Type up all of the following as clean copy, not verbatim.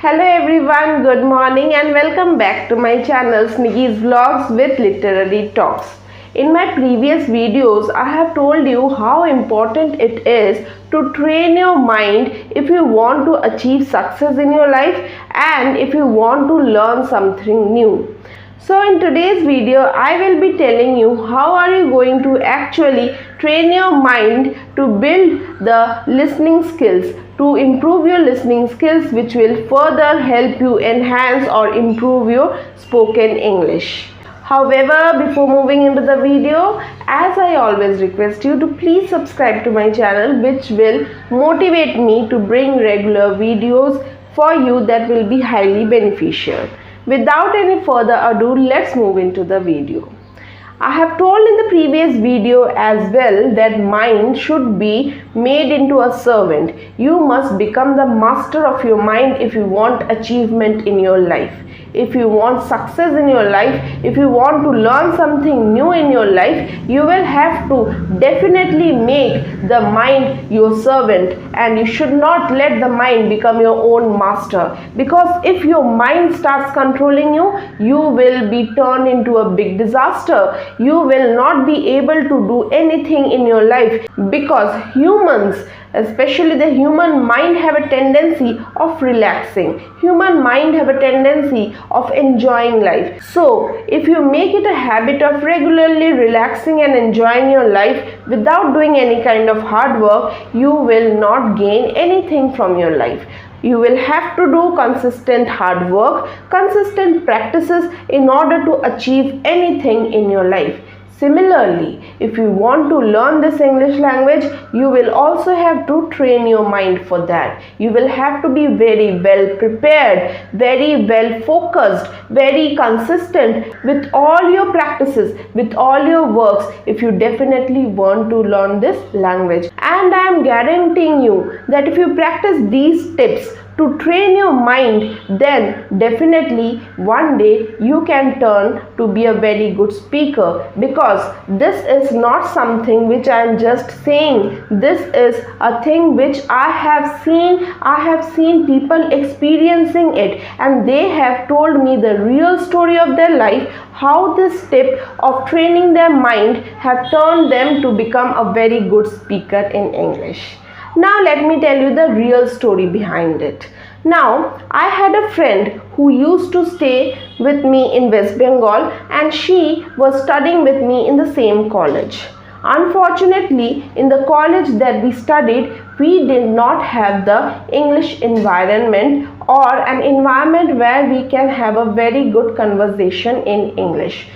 Hello everyone, good morning and welcome back to my channel Sneaky's Vlogs with Literary Talks. In my previous videos, I have told you how important it is to train your mind if you want to achieve success in your life and if you want to learn something new. So in today's video, I will be telling you how are you going to actually train your mind to build the listening skills, to improve your listening skills, which will further help you enhance or improve your spoken English. However, before moving into the video, as I always request you to please subscribe to my channel, which will motivate me to bring regular videos for you that will be highly beneficial. Without any further ado, let's move into the video. I have told in the previous video as well that mind should be made into a servant. You must become the master of your mind if you want achievement in your life. If you want success in your life, if you want to learn something new in your life, you will have to definitely make the mind your servant, and you should not let the mind become your own master, because if your mind starts controlling you, you will be turned into a big disaster. You will not be able to do anything in your life, because humans, especially the human mind, have a tendency of relaxing. Human mind have a tendency of enjoying life. So if you make it a habit of regularly relaxing and enjoying your life without doing any kind of hard work, you will not gain anything from your life. You will have to do consistent hard work, consistent practices in order to achieve anything in your life. Similarly, if you want to learn this English language, you will also have to train your mind for that. You will have to be very well prepared, very well focused, very consistent with all your practices, with all your works, if you definitely want to learn this language. And I am guaranteeing you that if you practice these tips to train your mind, then definitely one day you can turn to be a very good speaker, because this is not something which I am just saying. This is a thing which I have seen people experiencing it, and they have told me the real story of their life, how this tip of training their mind have turned them to become a very good speaker in English. Now let me tell you the real story behind it. Now, I had a friend who used to stay with me in West Bengal, and she was studying with me in the same college. Unfortunately, in the college that we studied, we did not have the English environment, or an environment where we can have a very good conversation in English.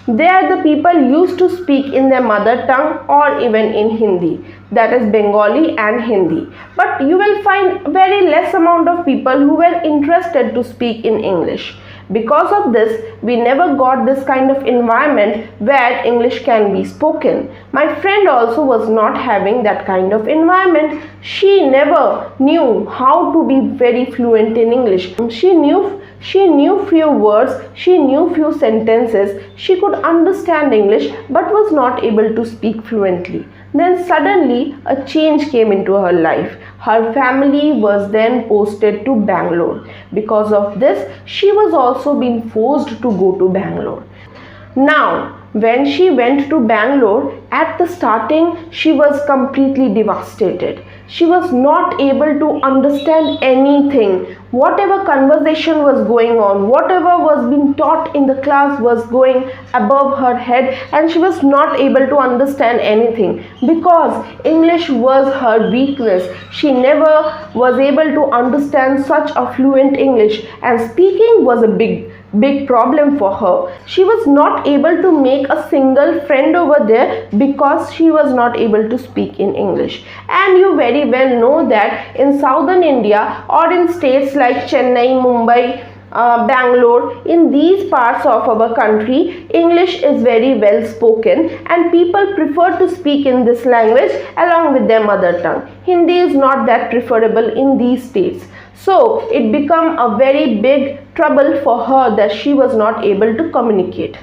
There the people used to speak in their mother tongue or even in Hindi, that is Bengali and Hindi. But you will find very less amount of people who were interested to speak in English. Because of this, we never got this kind of environment where English can be spoken. My friend also was not having that kind of environment. She never knew how to be very fluent in English. She knew few words, she knew few sentences, she could understand English but was not able to speak fluently. Then suddenly a change came into her life. Her family was then posted to Bangalore. Because of this, she was also being forced to go to Bangalore. Now, when she went to Bangalore, at the starting, she was completely devastated. She was not able to understand anything. Whatever conversation was going on, whatever was being taught in the class was going above her head, and she was not able to understand anything, because English was her weakness. She never was able to understand such a fluent English, and speaking was a big problem for her. She was not able to make a single friend over there because she was not able to speak in English. And you very well know that in southern India, or in states like Chennai, Mumbai, Bangalore, in these parts of our country, English is very well spoken, and people prefer to speak in this language along with their mother tongue. Hindi is not that preferable in these states. So it became a very big trouble for her that she was not able to communicate.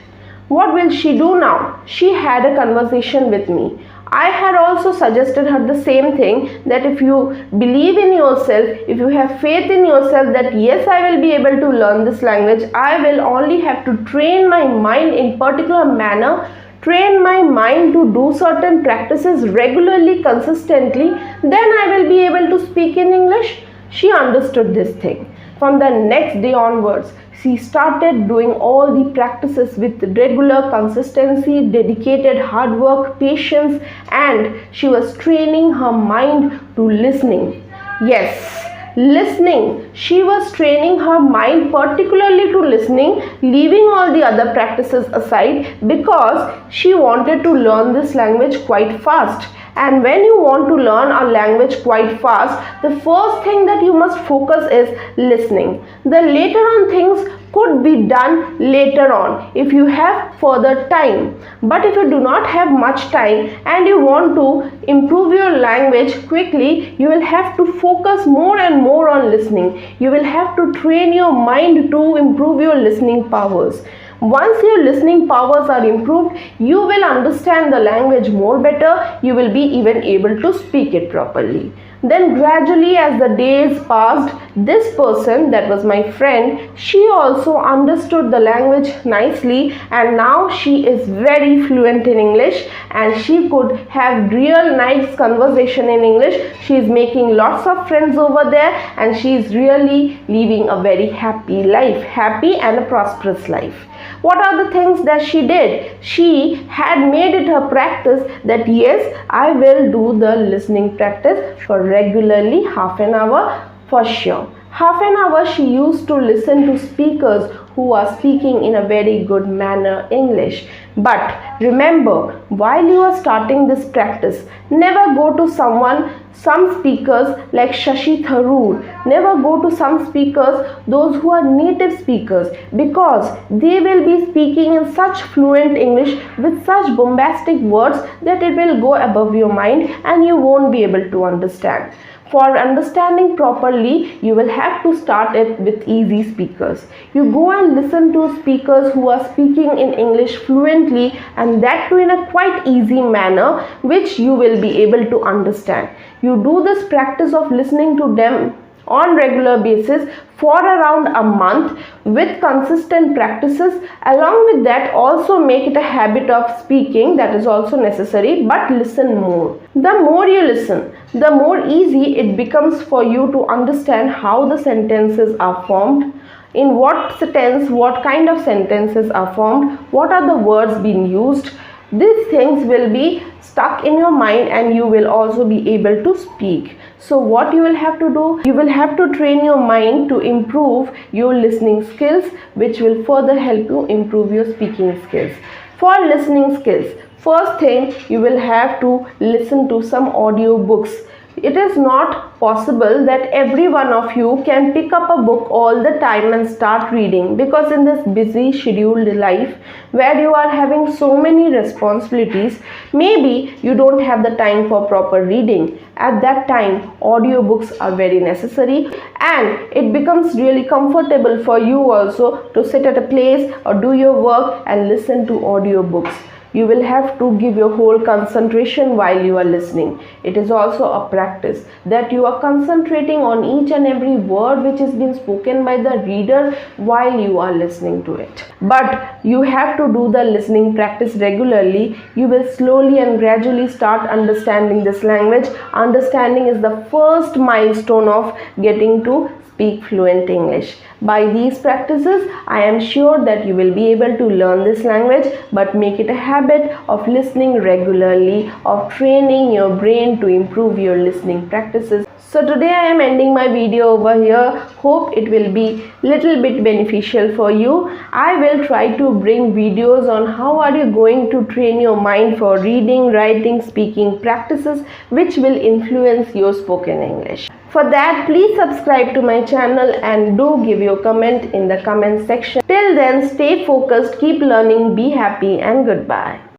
What will she do now? She had a conversation with me. I had also suggested her the same thing, that if you believe in yourself, if you have faith in yourself that yes, I will be able to learn this language, I will only have to train my mind in particular manner, train my mind to do certain practices regularly, consistently, then I will be able to speak in English. She understood this thing. From the next day onwards, she started doing all the practices with regular consistency, dedicated hard work, patience, and she was training her mind to listening. Yes, listening. She was training her mind particularly to listening, leaving all the other practices aside, because she wanted to learn this language quite fast. And when you want to learn a language quite fast, the first thing that you must focus is listening. The later on things could be done later on if you have further time. But if you do not have much time and you want to improve your language quickly, you will have to focus more and more on listening. You will have to train your mind to improve your listening powers. Once your listening powers are improved, you will understand the language more better. You will be even able to speak it properly. Then gradually, as the days passed, this person, that was my friend, she also understood the language nicely, and now she is very fluent in English and she could have real nice conversation in English. She is making lots of friends over there and she is really living a very happy life, happy and a prosperous life. What are the things that she did? She had made it her practice that yes, I will do the listening practice for regularly half an hour for sure. Half an hour she used to listen to speakers who are speaking in a very good manner English. But remember, while you are starting this practice, never go to some speakers like Shashi Tharoor, never go to some speakers, those who are native speakers, because they will be speaking in such fluent English with such bombastic words that it will go above your mind and you won't be able to understand. For understanding properly, you will have to start it with easy speakers. You go and listen to speakers who are speaking in English fluently, and that too in a quite easy manner, which you will be able to understand. You do this practice of listening to them on regular basis for around a month with consistent practices. Along with that, also make it a habit of speaking. That is also necessary, but listen more. The more you listen, the more easy it becomes for you to understand how the sentences are formed, in what tense, what kind of sentences are formed, what are the words being used. These things will be stuck in your mind and you will also be able to speak. So what you will have to do, you will have to train your mind to improve your listening skills, which will further help you improve your speaking skills. For listening skills, first thing, you will have to listen to some audio books. It is not possible that every one of you can pick up a book all the time and start reading, because in this busy scheduled life where you are having so many responsibilities, maybe you don't have the time for proper reading. At that time, audiobooks are very necessary, and it becomes really comfortable for you also to sit at a place or do your work and listen to audiobooks. You will have to give your whole concentration while you are listening. It is also a practice that you are concentrating on each and every word which is being spoken by the reader while you are listening to it. But you have to do the listening practice regularly. You will slowly and gradually start understanding this language. Understanding is the first milestone of getting to speak fluent English. By these practices, I am sure that you will be able to learn this language, but make it a habit of listening regularly, of training your brain to improve your listening practices. So today I am ending my video over here. Hope it will be little bit beneficial for you. I will try to bring videos on how are you going to train your mind for reading, writing, speaking practices which will influence your spoken English. For that, please subscribe to my channel and do give your comment in the comment section. Till then, stay focused, keep learning, be happy, and goodbye.